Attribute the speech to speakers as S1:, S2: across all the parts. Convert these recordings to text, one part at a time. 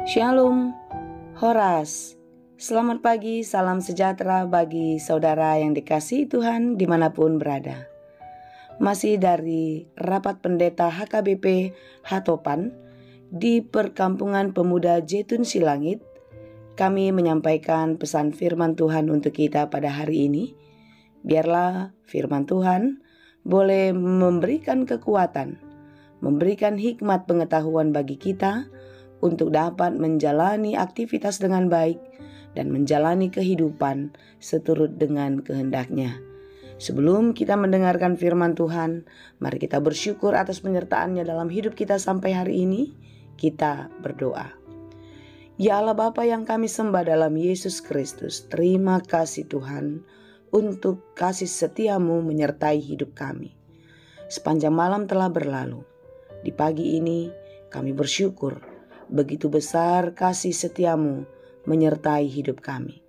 S1: Shalom, Horas. Selamat pagi, salam sejahtera bagi saudara yang dikasihi Tuhan dimanapun berada. Masih dari Rapat Pendeta HKBP Hatopan di Perkampungan Pemuda Jetun Silangit, kami menyampaikan pesan firman Tuhan untuk kita pada hari ini. Biarlah firman Tuhan boleh memberikan kekuatan, memberikan hikmat pengetahuan bagi kita untuk dapat menjalani aktivitas dengan baik dan menjalani kehidupan seturut dengan kehendak-Nya. Sebelum kita mendengarkan firman Tuhan, mari kita bersyukur atas penyertaan-Nya dalam hidup kita sampai hari ini. Kita berdoa. Ya Allah Bapa yang kami sembah dalam Yesus Kristus, terima kasih Tuhan untuk kasih setia-Mu menyertai hidup kami. Sepanjang malam telah berlalu. Di pagi ini kami bersyukur begitu besar kasih setia-Mu menyertai hidup kami.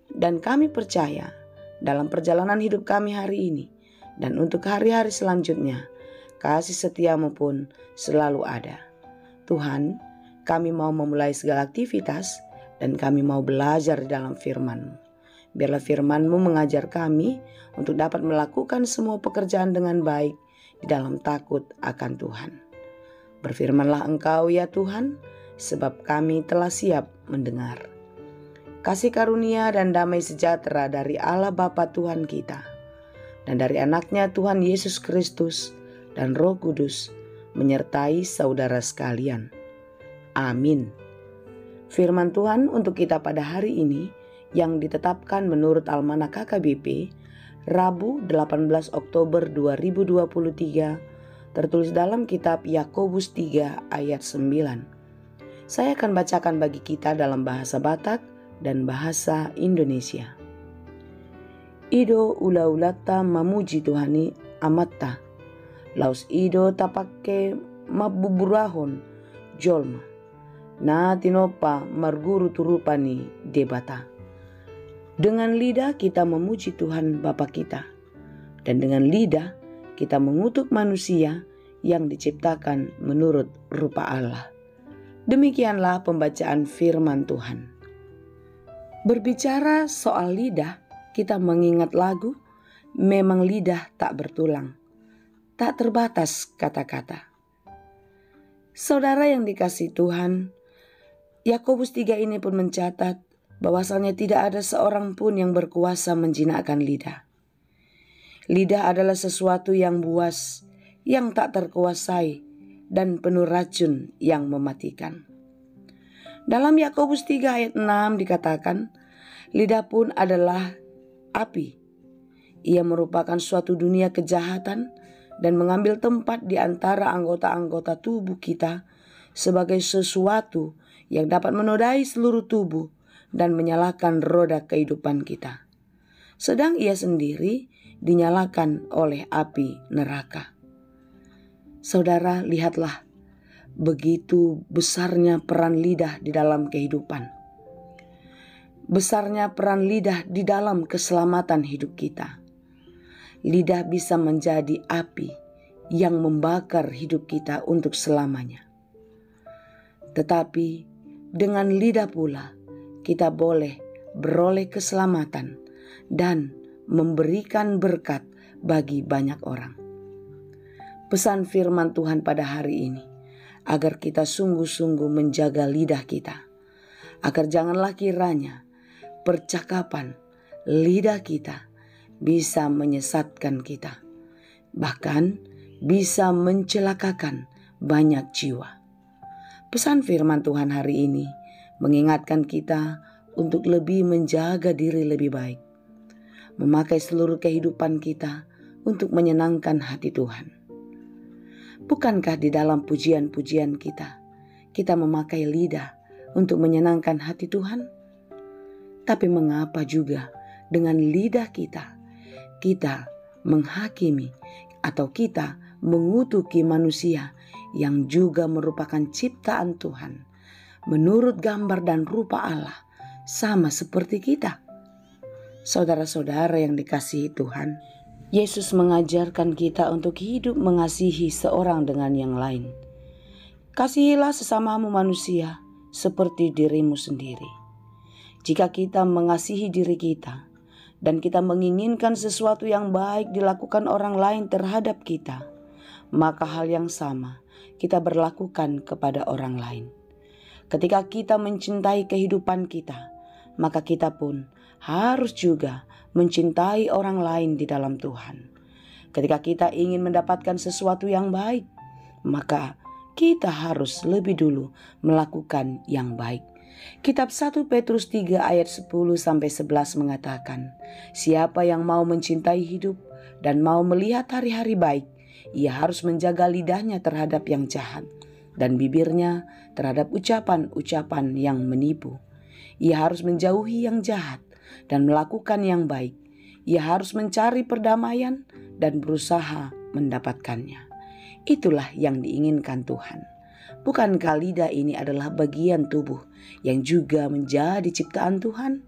S1: Dan kami percaya dalam perjalanan hidup kami hari ini dan untuk hari-hari selanjutnya, kasih setia-Mu pun selalu ada. Tuhan, kami mau memulai segala aktivitas dan kami mau belajar di dalam firman-Mu. Biarlah firman-Mu mengajar kami untuk dapat melakukan semua pekerjaan dengan baik di dalam takut akan Tuhan. Berfirmanlah Engkau ya Tuhan, sebab kami telah siap mendengar. Kasih karunia dan damai sejahtera dari Allah Bapa Tuhan kita, dan dari anaknya Tuhan Yesus Kristus dan Roh Kudus, menyertai saudara sekalian. Amin. Firman Tuhan untuk kita pada hari ini, yang ditetapkan menurut Almanak KKBP, Rabu 18 Oktober 2023, tertulis dalam kitab Yakobus 3 ayat 9. Saya akan bacakan bagi kita dalam bahasa Batak dan bahasa Indonesia. Ido ula-ulata mamuji Tuhani amatta, laus ido tapake mabuburahon jolma, na tinopa marguru turupani debata. Dengan lidah kita memuji Tuhan Bapa kita, dan dengan lidah kita mengutuk manusia yang diciptakan menurut rupa Allah. Demikianlah pembacaan firman Tuhan. Berbicara soal lidah, kita mengingat lagu, memang lidah tak bertulang, tak terbatas kata-kata. Saudara yang dikasihi Tuhan, Yakobus 3 ini pun mencatat bahwasanya tidak ada seorang pun yang berkuasa menjinakkan lidah. Lidah adalah sesuatu yang buas, yang tak terkuasai, dan penuh racun yang mematikan. Dalam Yakobus 3 ayat 6 dikatakan, lidah pun adalah api. Ia merupakan suatu dunia kejahatan dan mengambil tempat di antara anggota-anggota tubuh kita sebagai sesuatu yang dapat menodai seluruh tubuh dan menyalakan roda kehidupan kita. Sedang ia sendiri dinyalakan oleh api neraka. Saudara, lihatlah begitu besarnya peran lidah di dalam kehidupan. Besarnya peran lidah di dalam keselamatan hidup kita. Lidah bisa menjadi api yang membakar hidup kita untuk selamanya. Tetapi dengan lidah pula kita boleh beroleh keselamatan dan memberikan berkat bagi banyak orang. Pesan firman Tuhan pada hari ini, agar kita sungguh-sungguh menjaga lidah kita, agar janganlah kiranya percakapan lidah kita bisa menyesatkan kita, bahkan bisa mencelakakan banyak jiwa. Pesan firman Tuhan hari ini mengingatkan kita untuk lebih menjaga diri lebih baik, memakai seluruh kehidupan kita untuk menyenangkan hati Tuhan. Bukankah di dalam pujian-pujian kita memakai lidah untuk menyenangkan hati Tuhan? Tapi mengapa juga dengan lidah kita menghakimi atau kita mengutuki manusia yang juga merupakan ciptaan Tuhan menurut gambar dan rupa Allah, sama seperti kita? Saudara-saudara yang dikasihi Tuhan, Yesus mengajarkan kita untuk hidup mengasihi seorang dengan yang lain. Kasihilah sesamamu manusia seperti dirimu sendiri. Jika kita mengasihi diri kita dan kita menginginkan sesuatu yang baik dilakukan orang lain terhadap kita, maka hal yang sama kita berlakukan kepada orang lain. Ketika kita mencintai kehidupan kita, maka kita pun harus juga mencintai orang lain di dalam Tuhan. Ketika kita ingin mendapatkan sesuatu yang baik, maka kita harus lebih dulu melakukan yang baik. Kitab 1 Petrus 3 ayat 10-11 mengatakan, siapa yang mau mencintai hidup dan mau melihat hari-hari baik, ia harus menjaga lidahnya terhadap yang jahat dan bibirnya terhadap ucapan-ucapan yang menipu. Ia harus menjauhi yang jahat dan melakukan yang baik. Ia harus mencari perdamaian dan berusaha mendapatkannya. Itulah yang diinginkan Tuhan. Bukankah lidah ini adalah bagian tubuh yang juga menjadi ciptaan Tuhan?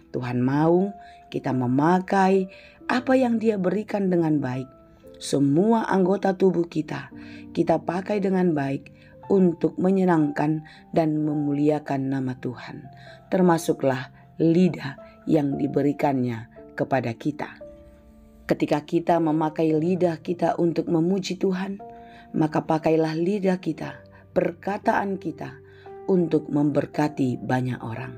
S1: Tuhan mau kita memakai apa yang Dia berikan dengan baik. Semua anggota tubuh kita pakai dengan baik untuk menyenangkan dan memuliakan nama Tuhan. Termasuklah lidah yang diberikannya kepada kita. Ketika kita memakai lidah kita untuk memuji Tuhan, maka pakailah lidah kita, perkataan kita untuk memberkati banyak orang.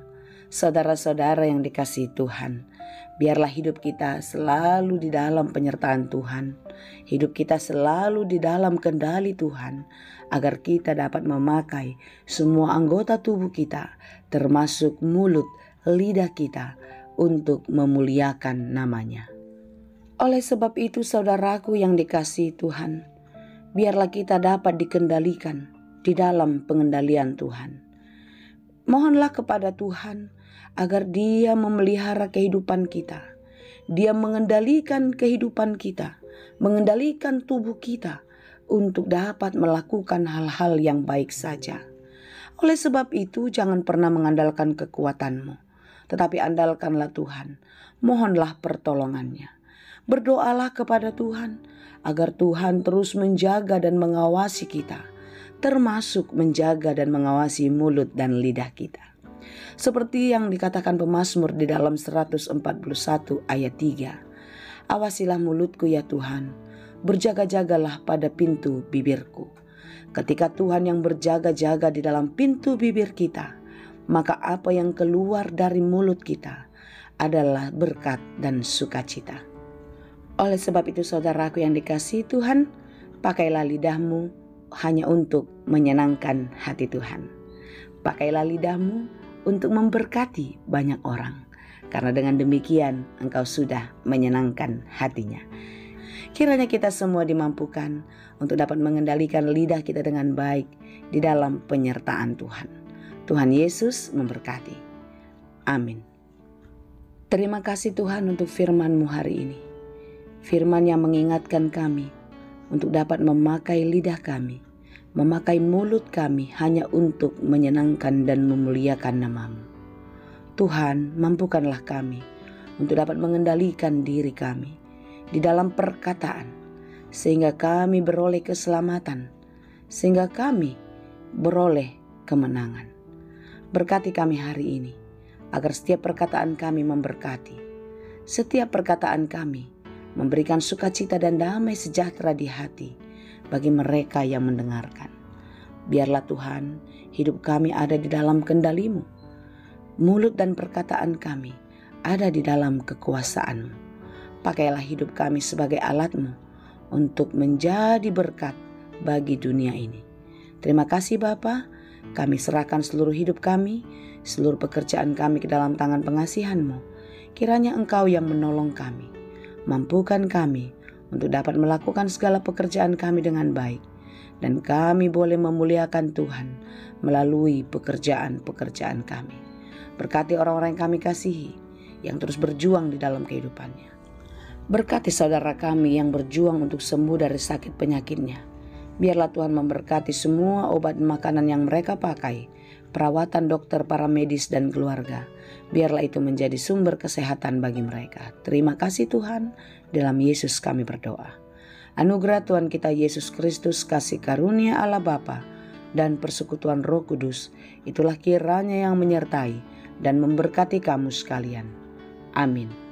S1: Saudara-saudara yang dikasihi Tuhan, biarlah hidup kita selalu di dalam penyertaan Tuhan. Hidup kita selalu di dalam kendali Tuhan, agar kita dapat memakai semua anggota tubuh kita, termasuk mulut, lidah kita, untuk memuliakan namanya. Oleh sebab itu, saudaraku yang dikasihi Tuhan, biarlah kita dapat dikendalikan di dalam pengendalian Tuhan. Mohonlah kepada Tuhan agar Dia memelihara kehidupan kita. Dia mengendalikan kehidupan kita, mengendalikan tubuh kita untuk dapat melakukan hal-hal yang baik saja. Oleh sebab itu, jangan pernah mengandalkan kekuatanmu, tetapi andalkanlah Tuhan. Mohonlah pertolongannya. Berdoalah kepada Tuhan agar Tuhan terus menjaga dan mengawasi kita, termasuk menjaga dan mengawasi mulut dan lidah kita. Seperti yang dikatakan pemazmur di dalam 141 ayat 3. Awasilah mulutku ya Tuhan, berjaga-jagalah pada pintu bibirku. Ketika Tuhan yang berjaga-jaga di dalam pintu bibir kita, maka apa yang keluar dari mulut kita adalah berkat dan sukacita. Oleh sebab itu, saudaraku yang dikasihi Tuhan, pakailah lidahmu hanya untuk menyenangkan hati Tuhan. Pakailah lidahmu untuk memberkati banyak orang, karena dengan demikian engkau sudah menyenangkan hatinya. Kiranya kita semua dimampukan untuk dapat mengendalikan lidah kita dengan baik di dalam penyertaan Tuhan. Tuhan Yesus memberkati. Amin. Terima kasih Tuhan untuk firman-Mu hari ini. Firman yang mengingatkan kami untuk dapat memakai lidah kami, memakai mulut kami hanya untuk menyenangkan dan memuliakan nama-Mu. Tuhan, mampukanlah kami untuk dapat mengendalikan diri kami di dalam perkataan, sehingga kami beroleh keselamatan, sehingga kami beroleh kemenangan. Berkati kami hari ini, agar setiap perkataan kami memberkati. Setiap perkataan kami memberikan sukacita dan damai sejahtera di hati bagi mereka yang mendengarkan. Biarlah Tuhan, hidup kami ada di dalam kendali-Mu. Mulut dan perkataan kami ada di dalam kekuasaan-Mu. Pakailah hidup kami sebagai alat-Mu untuk menjadi berkat bagi dunia ini. Terima kasih Bapa, kami serahkan seluruh hidup kami, seluruh pekerjaan kami ke dalam tangan pengasihan-Mu. Kiranya Engkau yang menolong kami. Mampukan kami untuk dapat melakukan segala pekerjaan kami dengan baik. Dan kami boleh memuliakan Tuhan melalui pekerjaan-pekerjaan kami. Berkati orang-orang yang kami kasihi, yang terus berjuang di dalam kehidupannya. Berkati saudara kami yang berjuang untuk sembuh dari sakit penyakitnya. Biarlah Tuhan memberkati semua obat makanan yang mereka pakai, perawatan dokter, para medis dan keluarga. Biarlah itu menjadi sumber kesehatan bagi mereka. Terima kasih Tuhan, dalam Yesus kami berdoa. Anugerah Tuhan kita Yesus Kristus, kasih karunia Allah Bapa, dan persekutuan Roh Kudus, itulah kiranya yang menyertai dan memberkati kamu sekalian. Amin.